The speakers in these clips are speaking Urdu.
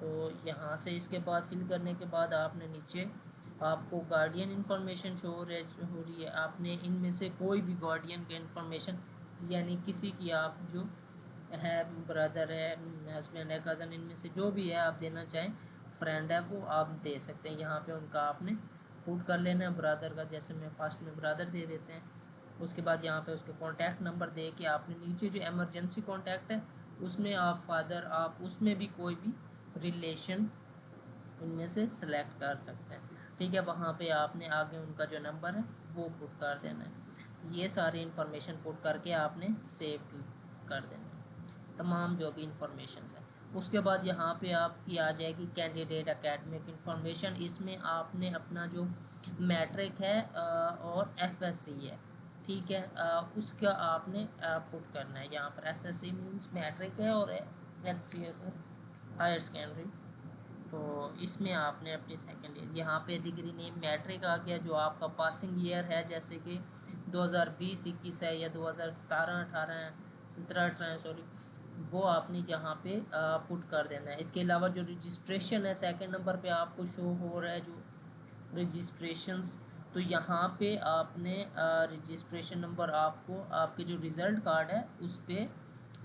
تو یہاں سے اس کے بعد فل کرنے کے بعد آپ نے نیچے آپ کو گارڈین انفارمیشن شو ہو رہی ہے. آپ نے ان میں سے کوئی بھی گارڈین کا انفارمیشن یعنی کسی کی آپ جو ہے برادر ہے, ہسبینڈ ہے, کزن, ان میں سے جو بھی ہے آپ دینا چاہیں, فرینڈ ہے, وہ آپ دے سکتے ہیں. یہاں پہ ان کا آپ نے پٹ کر لینا ہے برادر کا, جیسے میں فاسٹ میں برادر دے دیتے ہیں. اس کے بعد یہاں پہ اس کے کانٹیکٹ نمبر دے کے آپ نے نیچے جو ایمرجنسی کانٹیکٹ ہے اس میں آپ فادر, آپ اس میں بھی کوئی بھی ریلیشن ان میں سے سلیکٹ کر سکتے ہیں. ٹھیک ہے, وہاں پہ آپ نے آگے ان کا جو نمبر ہے وہ پٹ کر دینا ہے. یہ ساری انفارمیشن پٹ کر کے آپ نے سیو کر دینا ہے تمام جو بھی انفارمیشنز ہیں. اس کے بعد یہاں پہ آپ کی آ جائے گی کینڈیڈیٹ اکیڈمک انفارمیشن. اس میں آپ نے اپنا جو میٹرک ہے اور ایف ایس سی ہے, ٹھیک ہے, اس کا آپ نے پٹ کرنا ہے. یہاں پر S S C means matric ہے اور ایچ سی ایس ہے ہائر سیکنڈری. تو اس میں آپ نے اپنی سیکنڈ ایئر, یہاں پہ ڈگری نیم میٹرک آ گیا جو آپ کا پاسنگ ایئر ہے, جیسے کہ 2020-21 ہے یا 2017-18 ہے, 17-18 سوری, وہ آپ نے یہاں پہ پٹ کر دینا ہے. اس کے علاوہ جو رجسٹریشن ہے سیکنڈ نمبر پہ آپ کو شو ہو رہا ہے جو رجسٹریشنز, تو یہاں پہ آپ نے رجسٹریشن نمبر آپ کو آپ کے جو ریزلٹ کارڈ ہے اس پہ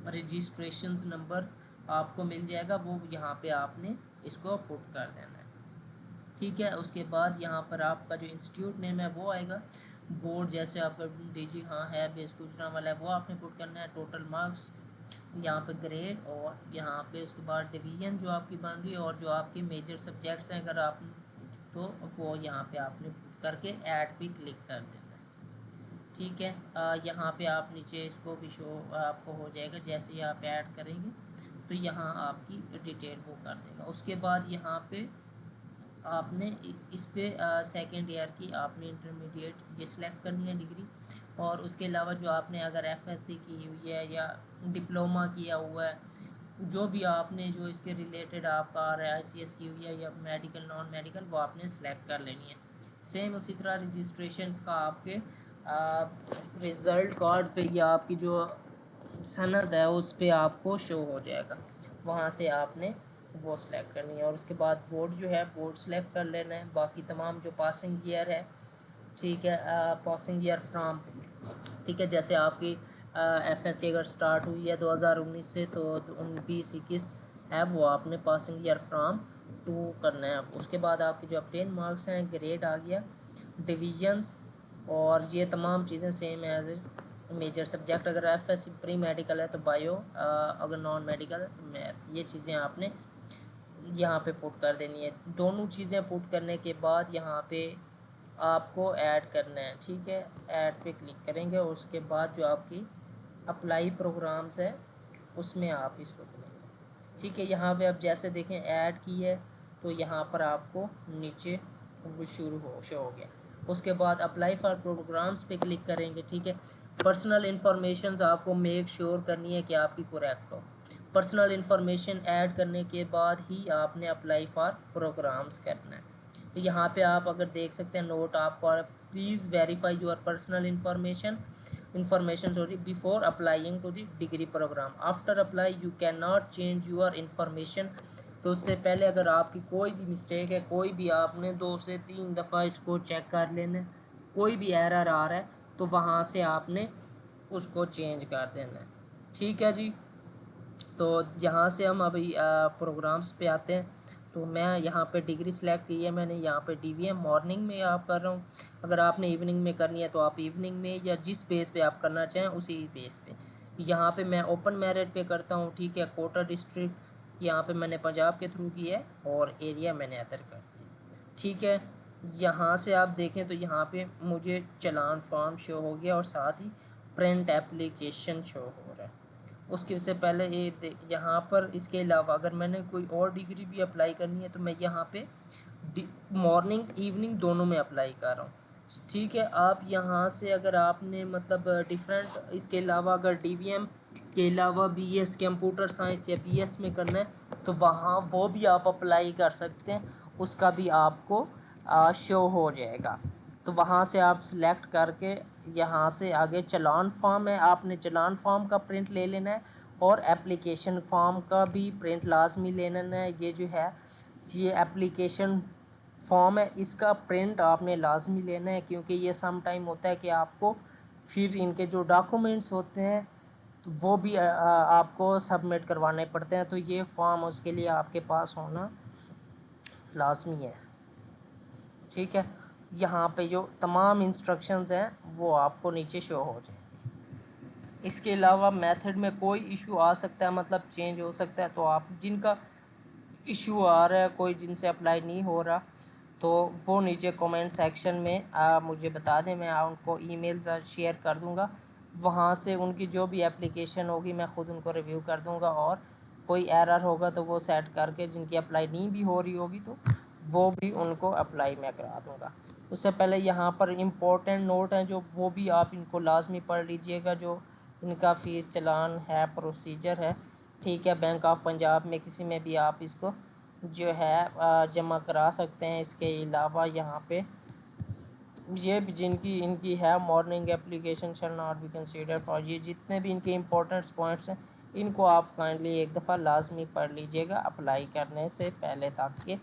رجسٹریشنز نمبر آپ کو مل جائے گا, وہ یہاں پہ آپ نے اس کو پٹ کر دینا ہے. ٹھیک ہے, اس کے بعد یہاں پر آپ کا جو انسٹیٹیوٹ نیم ہے وہ آئے گا. بورڈ جیسے آپ کا ڈی جی ہاں ہے, بیس گجرا والا ہے, وہ آپ نے پٹ کرنا ہے. ٹوٹل مارکس, یہاں پہ گریڈ, اور یہاں پہ اس کے بعد ڈویژن جو آپ کی بن رہی ہے, اور جو آپ کے میجر سبجیکٹس ہیں اگر آپ تو وہ یہاں پہ آپ نے پٹ کر کے ایڈ پہ کلک کر دینا ہے. ٹھیک ہے, یہاں پہ آپ نیچے اس کو بھی شو آپ کو ہو جائے گا. جیسے ہی آپ ایڈ کریں گے تو یہاں آپ کی ڈیٹیل وہ کر دے گا. اس کے بعد یہاں پہ آپ نے اس پہ سیکنڈ ایئر کی آپ نے انٹرمیڈیٹ یہ سلیکٹ کرنی ہے ڈگری, اور اس کے علاوہ جو آپ نے اگر ایف ایس سی کی ہوئی ہے یا ڈپلوما کیا ہوا ہے, جو بھی آپ نے جو اس کے ریلیٹڈ آپ کا آ رہا ہے, آئی سی ایس کی ہوئی ہے یا میڈیکل نان میڈیکل, وہ آپ نے سلیکٹ کر لینی ہے. سیم اسی طرح رجسٹریشنس کا آپ کے رزلٹ کارڈ پہ یا آپ کی جو سند ہے اس پہ آپ کو شو ہو جائے گا. وہاں سے آپ نے وہ سلیکٹ کرنی ہے. اور اس کے بعد بورڈ جو ہے بورڈ سلیکٹ کر لینا ہے. باقی تمام جو پاسنگ ایئر ہے, ٹھیک ہے, پاسنگ ایئر فرام, ٹھیک ہے, جیسے آپ کی ایف ایس سی اگر سٹارٹ ہوئی ہے 2019 سے تو 20-21 ہے, وہ آپ نے پاسنگ ایئر فرام 2 کرنا ہے. اس کے بعد آپ کے جو اپٹین مارکس ہیں, گریڈ آ گیا, ڈویژنس, اور یہ تمام چیزیں سیم ایز میجر سبجیکٹ. اگر F S C pre medical ہے تو بایو, اگر نان میڈیکل میتھ. یہ چیزیں آپ نے یہاں پہ پٹ کر دینی ہے. دونوں چیزیں پٹ کرنے کے بعد یہاں پہ آپ کو ایڈ کرنا ہے. ٹھیک ہے, ایڈ پہ کلک کریں گے, اور اس کے بعد جو آپ کی اپلائی پروگرامز ہے اس میں آپ اس کو کریں گے. ٹھیک ہے, یہاں پہ آپ جیسے دیکھیں ایڈ کی ہے تو یہاں پر آپ کو نیچے شو ہو گیا. اس کے بعد اپلائی فار پروگرامز پہ کلک کریں گے. ٹھیک ہے, پرسنل انفارمیشنز آپ کو میک شیور کرنی ہے کہ آپ کی کریکٹ ہو. پرسنل انفارمیشن ایڈ کرنے کے بعد ہی آپ نے اپلائی فار پروگرامز کرنا ہے. یہاں پہ آپ اگر دیکھ سکتے ہیں نوٹ آپ کو, please verify your personal information before applying to the degree program. After apply you cannot change your information. تو اس سے پہلے اگر آپ کی کوئی بھی مسٹیک ہے, کوئی بھی آپ نے 2 سے 3 دفعہ اس کو چیک کر لینا ہے, کوئی بھی ایرر آ رہا ہے تو وہاں سے آپ نے اس کو چینج کر دینا ہے. ٹھیک ہے جی, تو یہاں سے ہم ابھی پروگرامز پہ آتے ہیں. تو میں یہاں پہ ڈگری سلیکٹ کی ہے میں نے, یہاں پہ ڈی وی ایم مارننگ میں آپ کر رہا ہوں. اگر آپ نے ایوننگ میں کرنی ہے تو آپ ایوننگ میں, یا جس بیس پہ آپ کرنا چاہیں اسی بیس پہ. یہاں پہ میں اوپن میرٹ پہ کرتا ہوں. ٹھیک ہے, کوٹا ڈسٹرکٹ یہاں پہ میں نے پنجاب کے تھرو کی ہے, اور ایریا میں نے ادر کر دیا. ٹھیک ہے, یہاں سے آپ دیکھیں تو یہاں پہ مجھے چلان فارم شو ہو گیا, اور ساتھ ہی پرنٹ ایپلیکیشن شو ہو رہا ہے. اس کے سے پہلے یہاں پر اس کے علاوہ اگر میں نے کوئی اور ڈگری بھی اپلائی کرنی ہے تو میں یہاں پہ مارننگ ایوننگ دونوں میں اپلائی کر رہا ہوں. ٹھیک ہے, آپ یہاں سے اگر آپ نے مطلب ڈیفرنٹ اس کے علاوہ اگر ڈی وی ایم کے علاوہ بی ایس کمپیوٹر سائنس یا بی ایس میں کرنا ہے تو وہاں وہ بھی آپ اپلائی کر سکتے ہیں, اس کا بھی آپ کو شو ہو جائے گا. تو وہاں سے آپ سلیکٹ کر کے یہاں سے آگے چلان فارم ہے, آپ نے چلان فارم کا پرنٹ لے لینا ہے, اور اپلیکیشن فارم کا بھی پرنٹ لازمی لینا ہے. یہ جو ہے یہ اپلیکیشن فارم ہے، اس کا پرنٹ آپ نے لازمی لینا ہے، کیونکہ یہ سم ٹائم ہوتا ہے کہ آپ کو پھر ان کے جو ڈاکومنٹس ہوتے ہیں تو وہ بھی آپ کو سبمٹ کروانے پڑتے ہیں. تو یہ فارم اس کے لیے آپ کے پاس ہونا لازمی ہے. ٹھیک ہے، یہاں پہ جو تمام انسٹرکشنز ہیں وہ آپ کو نیچے شو ہو جائیں. اس کے علاوہ میتھڈ میں کوئی ایشو آ سکتا ہے، مطلب چینج ہو سکتا ہے. تو آپ جن کا ایشو آ رہا ہے، کوئی جن سے اپلائی نہیں ہو رہا، تو وہ نیچے کومنٹ سیکشن میں مجھے بتا دیں، میں ان کو ای میل شیئر کر دوں گا. وہاں سے ان کی جو بھی اپلیکیشن ہوگی میں خود ان کو ریویو کر دوں گا، اور کوئی ایرر ہوگا تو وہ سیٹ کر کے جن کی اپلائی نہیں بھی ہو رہی ہوگی تو وہ بھی ان کو اپلائی میں کرا دوں گا. اس سے پہلے یہاں پر امپورٹنٹ نوٹ ہیں جو وہ بھی آپ ان کو لازمی پڑھ لیجئے گا. جو ان کا فیس چلان ہے، پروسیجر ہے، ٹھیک ہے، بینک آف پنجاب میں کسی میں بھی آپ اس کو جو ہے جمع کرا سکتے ہیں. اس کے علاوہ یہاں پہ یہ بھی جن کی ان کی ہے مارننگ اپلیکیشن شل ناٹ بی کنسیڈر فار، یہ جتنے بھی ان کے امپورٹنٹس پوائنٹس ہیں ان کو آپ کائنڈلی ایک دفعہ لازمی پڑھ لیجئے گا اپلائی کرنے سے پہلے، تاکہ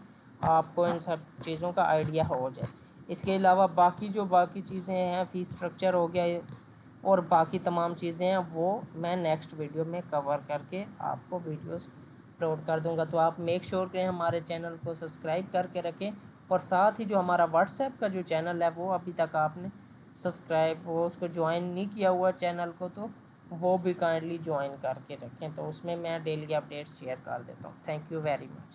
آپ کو ان سب چیزوں کا آئیڈیا ہو جائے. اس کے علاوہ باقی چیزیں ہیں، فی اسٹرکچر ہو گیا اور باقی تمام چیزیں ہیں، وہ میں نیکسٹ ویڈیو میں کور کر کے آپ کو ویڈیوز اپلوڈ کر دوں گا. تو آپ میک شیور کریں ہمارے چینل کو سبسکرائب کر کے رکھیں، اور ساتھ ہی جو ہمارا واٹس ایپ کا جو چینل ہے وہ ابھی تک آپ نے سبسکرائب وہ اس کو جوائن نہیں کیا ہوا چینل کو، تو وہ بھی کائنڈلی جوائن کر کے رکھیں. تو اس میں ڈیلی اپڈیٹس شیئر کر دیتا ہوں. Thank you very much.